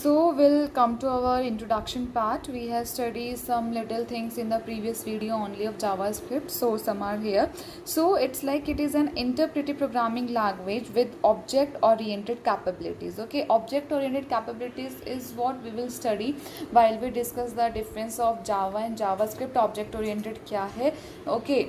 So we'll come to our introduction part. We have studied some little things in the previous video only of JavaScript. So some are here. So it's like it is an interpretive programming language with object-oriented capabilities. Okay, object-oriented capabilities is what we will study while we discuss the difference of Java and JavaScript. Object-oriented क्या है? Okay.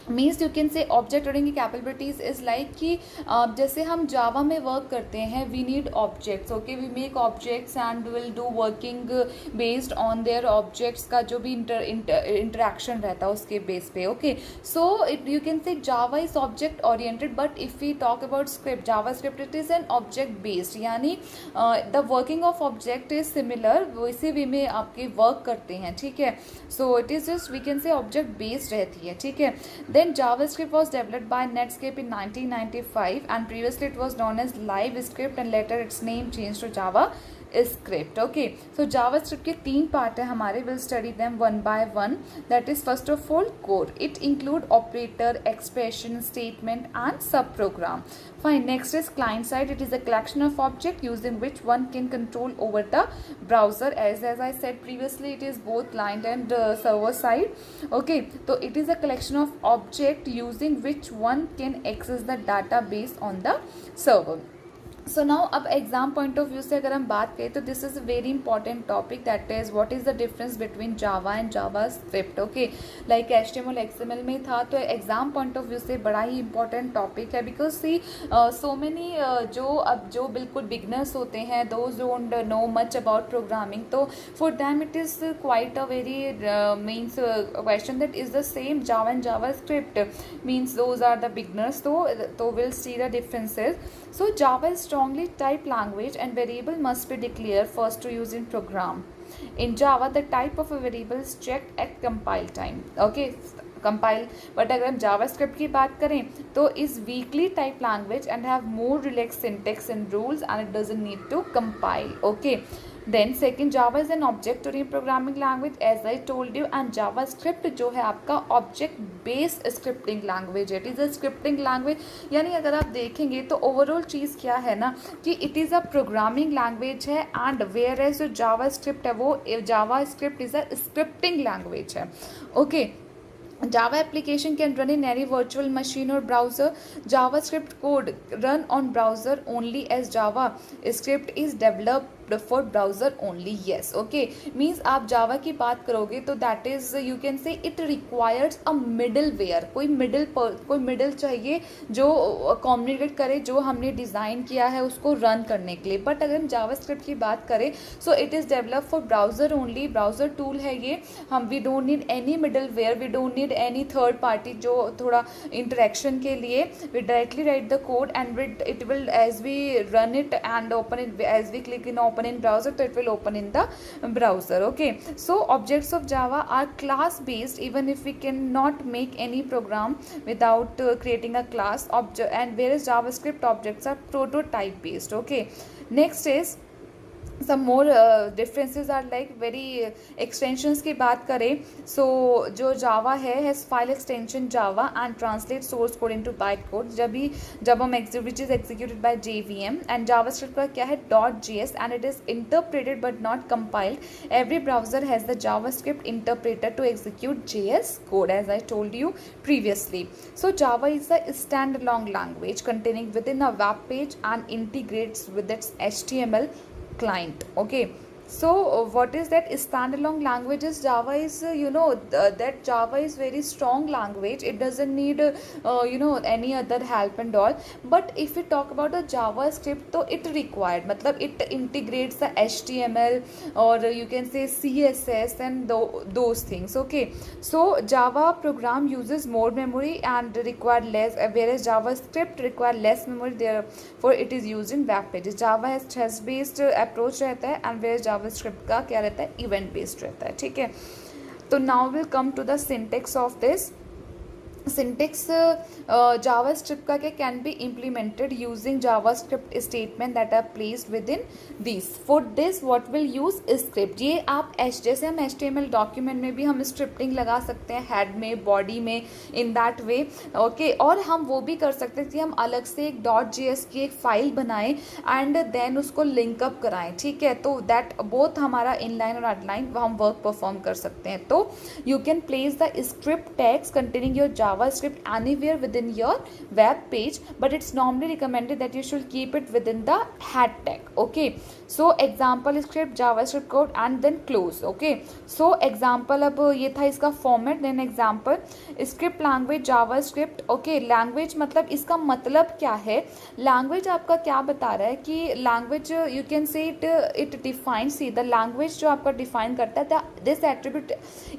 Means you can say object oriented capabilities is like कि जैसे हम Java में work करते हैं we need objects. Okay, we make objects and will do working based on their objects का जो भी इंटरेक्शन रहता है उसके बेस पे. Okay, so you can say Java is object oriented, but if we talk about script, JavaScript it is an object based, यानी the working of object is similar, वैसे way में आपके work करते हैं. ठीक है, so it is just we can say object based रहती है. ठीक है, then JavaScript was developed by Netscape in 1995 and previously it was known as LiveScript and later its name changed to JavaScript. Okay, so JavaScript के तीन part है हमारे. we'll study them one by one. That is first of all code. It include operator, expression, statement and subprogram. Fine. Next is client side. It is a collection of object using which one can control over the browser. As I said previously, it is both client and server side. Okay, so it is a collection of object using which one can access the database on the server. So now अब exam point of view से अगर हम बात करें तो this is a very important topic, that is what is the difference between Java and Java script. Okay, like HTML XML में था, तो एग्जाम पॉइंट ऑफ व्यू से बड़ा ही इंपॉर्टेंट टॉपिक है. बिकॉज सी सो मैनी जो बिल्कुल beginners होते हैं, those don't know much about programming, तो for them it is quite a very means question that is the same Java and JavaScript, means those are the beginners. तो will see the differences. So Java is strongly typed language and variable must be declared first to use in program. In Java, the type of a variable is checked at compile time. Okay, compile. But अगर हम JavaScript की बात करें तो is weakly typed language and have more relaxed syntax and rules and it doesn't need to compile. Okay. Then second, Java is an object-oriented programming language as I told you, and JavaScript जो है आपका object-based scripting language है. It is a scripting language, यानी अगर आप देखेंगे तो overall चीज़ क्या है ना कि it is a programming language है, and whereas जो JavaScript है वो JavaScript is a scripting language है. Okay. Java application can run in any virtual machine or browser. JavaScript code run on browser only as JavaScript is developed for browser only. Yes, okay, means आप Java की बात करोगे तो that is you can say it requires a middleware. कोई middle चाहिए जो communicate करे जो हमने डिज़ाइन किया है उसको रन करने के लिए. बट अगर हम जावास्क्रिप्ट की बात करें so it is develop for browser only. Browser tool है ये. हम we don't need any middleware, we don't need any third party जो थोड़ा इंटरेक्शन के लिए. We directly write the code and it will as we run it and open it, as we click in open in browser so it will open in the browser. Okay, so objects of Java are class based, even if we cannot make any program without creating a class object, and whereas JavaScript objects are prototype based. Okay, next is some more differences are like very extensions की बात करें so जो Java है has file extension Java and translate source code into bytecode. जब हम which is executed by JVM, and JavaScript का क्या है .js and it is interpreted but not compiled. Every browser has the JavaScript interpreter to execute JS code as I told you previously. So Java is a standalone language containing within a web page and integrates with its HTML client. Okay, so what is that standalone languages? Java is that Java is very strong language. It doesn't need any other help and all. But if we talk about the JavaScript तो it required, मतलब it integrates the HTML or you can say CSS and those things. Okay, so Java program uses more memory and require less, whereas JavaScript require less memory, therefore it is used in web pages. Java has test based approach रहता है and whereas JavaScript का क्या रहता है event based रहता है. ठीक है, तो now will come to the syntax of this. syntax javascript का क्या can be implemented using javascript statement that are placed within these. For this what will use script. ये आप जैसे हम HTML डॉक्यूमेंट में भी हम स्क्रिप्टिंग लगा सकते हैं हेड में, बॉडी में, इन दैट वे. ओके, और हम वो भी कर सकते हैं कि हम अलग से एक .js की एक फाइल बनाएं एंड देन उसको लिंकअप कराएं. ठीक है, तो दैट बोथ हमारा इनलाइन और आउटलाइन हम वर्क परफॉर्म कर सकते हैं. तो you can place the script tags containing your JavaScript anywhere within your web page, but it's normally recommended that you should keep it within the head tag. Okay, so example script JavaScript code and then close. Okay, so example अब ये था इसका format, then example script language JavaScript. Okay, language मतलब इसका मतलब क्या है. language आपका क्या बता रहा है कि language you can say it defines, see the language जो आपका define करता है this attribute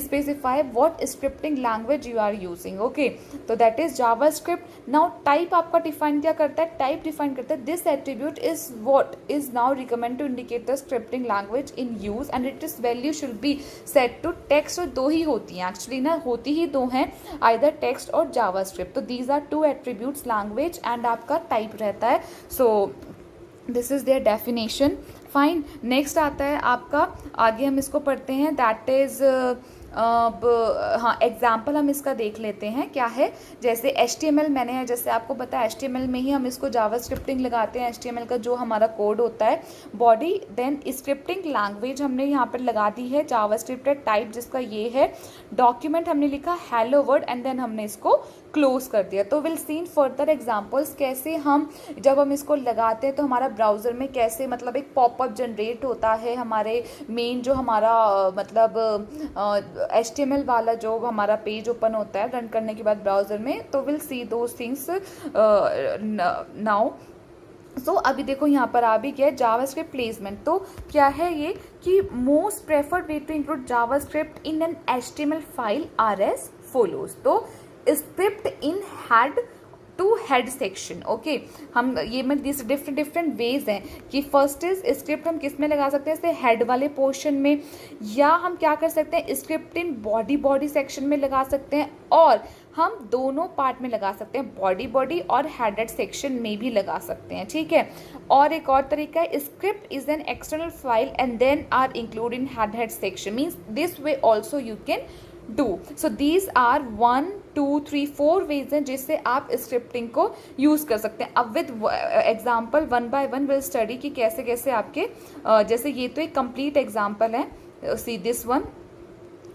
specify what scripting language you are using. Okay, तो that is JavaScript. Now type आपका डिफाइन क्या करता है, टाइप डिफाइन करता है this attribute is what is now recommend to indicate the scripting language in use and it is value should be set to text. और दो ही होती हैं एक्चुअली ना, होती ही दो हैं, आइदर टेक्स्ट और जावास्क्रिप्ट. तो these are two attributes language and आपका टाइप रहता है. So this is their definition. Fine, next आता है आपका, आगे हम इसको पढ़ते हैं, दैट इज हाँ एग्जाम्पल हम इसका देख लेते हैं क्या है. जैसे HTML मैंने जैसे आपको पता है HTML में ही हम इसको जावा स्क्रिप्टिंग लगाते हैं. HTML का जो हमारा कोड होता है बॉडी, देन स्क्रिप्टिंग लैंग्वेज हमने यहाँ पर लगा दी है जावा स्क्रिप्ट टाइप जिसका ये है. डॉक्यूमेंट हमने लिखा हेलो वर्ड एंड देन हमने इसको क्लोज कर दिया. तो विल सीन फर्दर एग्जाम्पल्स कैसे हम जब हम इसको लगाते हैं तो हमारा ब्राउज़र में कैसे मतलब एक पॉपअप जनरेट होता है हमारे मेन जो हमारा मतलब HTML वाला जो हमारा पेज ओपन होता है रन करने के बाद ब्राउज़र में. तो will see those things now. So अभी देखो यहाँ पर आ भी गया जावास्क्रिप्ट प्लेसमेंट. तो क्या है ये कि most preferred way to include JavaScript in an HTML file are as follows. तो script in head to head section. Okay, हम ये में दिस डिफरेंट वेज हैं कि फर्स्ट इज स्क्रिप्ट हम किस में लगा सकते हैं, जैसे हेड वाले पोर्शन में, या हम क्या कर सकते हैं स्क्रिप्ट इन बॉडी सेक्शन में लगा सकते हैं, और हम दोनों पार्ट में लगा सकते हैं, बॉडी और हेडेड सेक्शन में भी लगा सकते हैं. ठीक है, और एक और तरीका है script is an external file and then are include in head section, means this way also you can do. So these are 1 2 3 4 ways हैं जिससे आप स्क्रिप्टिंग को यूज कर सकते हैं. अब with example one by one will study कि कैसे कैसे आपके जैसे ये तो एक कंप्लीट एग्जाम्पल है. सी दिस वन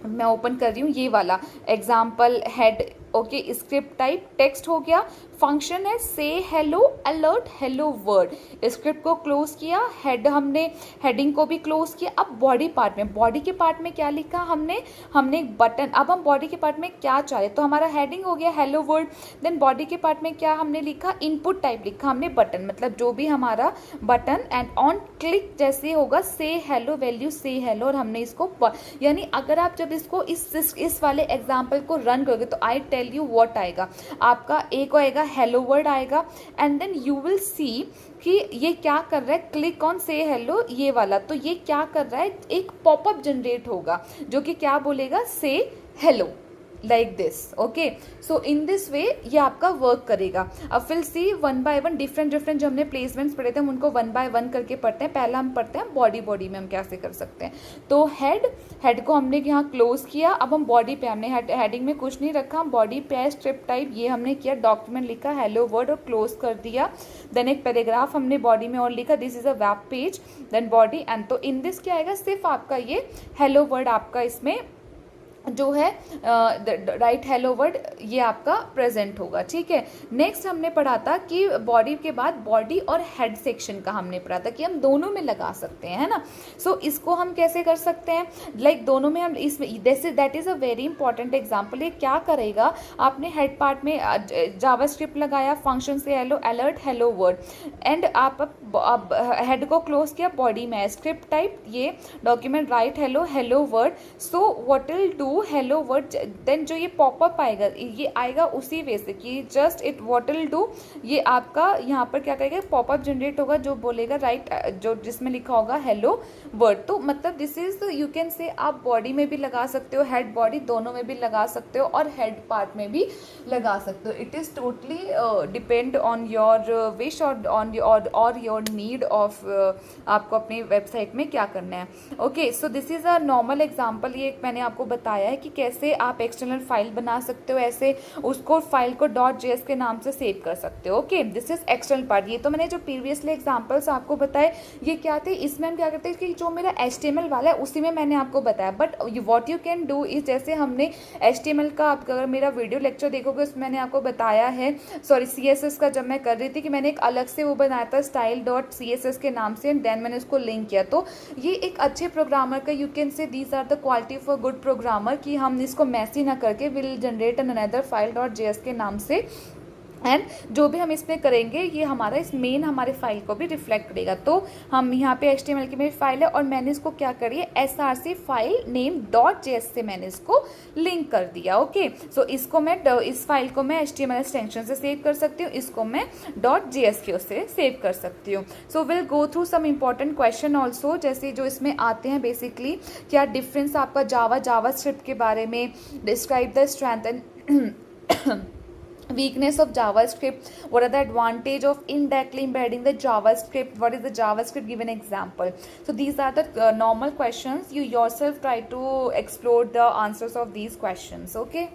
मैं ओपन कर रही हूँ, ये वाला example head. Okay, script type text हो गया, फंक्शन है से hello alert hello word. Script को क्लोज किया, हेड हमने हेडिंग को भी क्लोज किया. अब बॉडी के पार्ट में क्या लिखा हमने एक बटन. अब हम बॉडी के पार्ट में क्या चाहे, तो हमारा हेडिंग हो गया हेलो वर्ड. देन बॉडी के पार्ट में क्या हमने लिखा, इनपुट टाइप लिखा हमने बटन, मतलब जो भी हमारा बटन, एंड ऑन क्लिक जैसे होगा से हेलो वैल्यू से हेलो. और हमने इसको यानी अगर आप जब इसको इस वाले एग्जाम्पल को रन करोगे तो आई टेल यू व्हाट आएगा. आपका एक आएगा हेलो वर्ड आएगा and then you will see कि ये क्या कर रहा है, क्लिक ऑन से हेलो ये वाला. तो ये क्या कर रहा है, एक पॉपअप जनरेट होगा जो कि क्या बोलेगा से hello like this. Okay, so in this way ये आपका वर्क करेगा. अब फिर सी वन बाय वन डिफरेंट जो हमने प्लेसमेंट्स पढ़े थे हम उनको वन बाय वन करके पढ़ते हैं. पहला हम पढ़ते हैं बॉडी में हम कैसे कर सकते हैं. तो हेड को हमने यहाँ क्लोज किया. अब हम बॉडी पे हमने हेडिंग में कुछ नहीं रखा, हम बॉडी पे स्क्रिप्ट टाइप ये हमने किया, डॉक्यूमेंट लिखा हेलो वर्ड और क्लोज कर दिया. देन एक पैराग्राफ हमने बॉडी में और लिखा this is a web page, then body end. तो इन दिस क्या आएगा, सिर्फ आपका ये हेलो वर्ड आपका इसमें जो है राइट हेलो वर्ड ये आपका प्रेजेंट होगा. ठीक है, नेक्स्ट हमने पढ़ा था कि बॉडी के बाद बॉडी और हेड सेक्शन का हमने पढ़ा था कि हम दोनों में लगा सकते हैं, है ना. सो इसको हम कैसे कर सकते हैं, लाइक दोनों में हम इसमें that is a very important example. ये क्या करेगा, आपने हेड पार्ट में जावास्क्रिप्ट लगाया, फंक्शन से hello alert hello world, and आप हेड को क्लोज किया, बॉडी में स्क्रिप्ट टाइप ये document write hello world. So what will do do hello world, then जो ये पॉपअप आएगा ये आएगा उसी वे से कि just it what will do, ये आपका यहाँ पर क्या करेगा, पॉपअप जनरेट होगा जो बोलेगा राइट, जो जिसमें लिखा होगा हेलो वर्ड। तो मतलब दिस इज यू कैन से आप बॉडी में भी लगा सकते हो, हेड बॉडी दोनों में भी लगा सकते हो और हेड पार्ट में भी लगा सकते हो। It is totally depend on your wish और ऑन और योर नीड ऑफ आपको अपनी वेबसाइट में क्या करना है। Okay, so this is a normal example, ये मैंने आपको बताया है कि कैसे आप एक्सटर्नल फाइल बना सकते हो, ऐसे उसको फाइल को .js के नाम से सेव कर सकते हो। Okay, this is external part. ये तो मैंने जो प्रीवियसली एग्जाम्पल्स आपको बताए ये क्या थे, इसमें हम क्या करते हैं कि जो मेरा HTML वाला है उसी में मैंने आपको बताया, but what you can do is जैसे हमने HTML का, आप अगर मेरा वीडियो लेक्चर देखोगे उसमें मैंने आपको बताया है, सॉरी CSS का जब मैं कर रही थी कि मैंने एक अलग से वो बनाया था style.css के नाम से, एंड देन मैंने उसको लिंक किया। तो ये एक अच्छे प्रोग्रामर का you can say these are the quality of a good programmer कि हम इसको मैसी ना करके will generate an another file .js के नाम से, एंड जो भी हम इसमें करेंगे ये हमारा इस मेन हमारे फाइल को भी रिफ्लेक्ट करेगा। तो हम यहाँ पे HTML की मेरी फाइल है और मैंने इसको क्या करी है src फाइल नेम .js से मैंने इसको लिंक कर दिया। ओके, सो इसको मैं इस फाइल को मैं HTML एक्सटेंशन से सेव कर सकती हूँ, इसको मैं .js के उससे सेव कर सकती हूँ। So will go through some important question also, जैसे जो इसमें आते हैं बेसिकली क्या डिफरेंस आपका जावास्क्रिप्ट के बारे में, describe the strength and weakness of JavaScript, what are the advantage of indirectly embedding the JavaScript, what is the JavaScript, give an example. So these are the normal questions, you yourself try to explore the answers of these questions. Okay.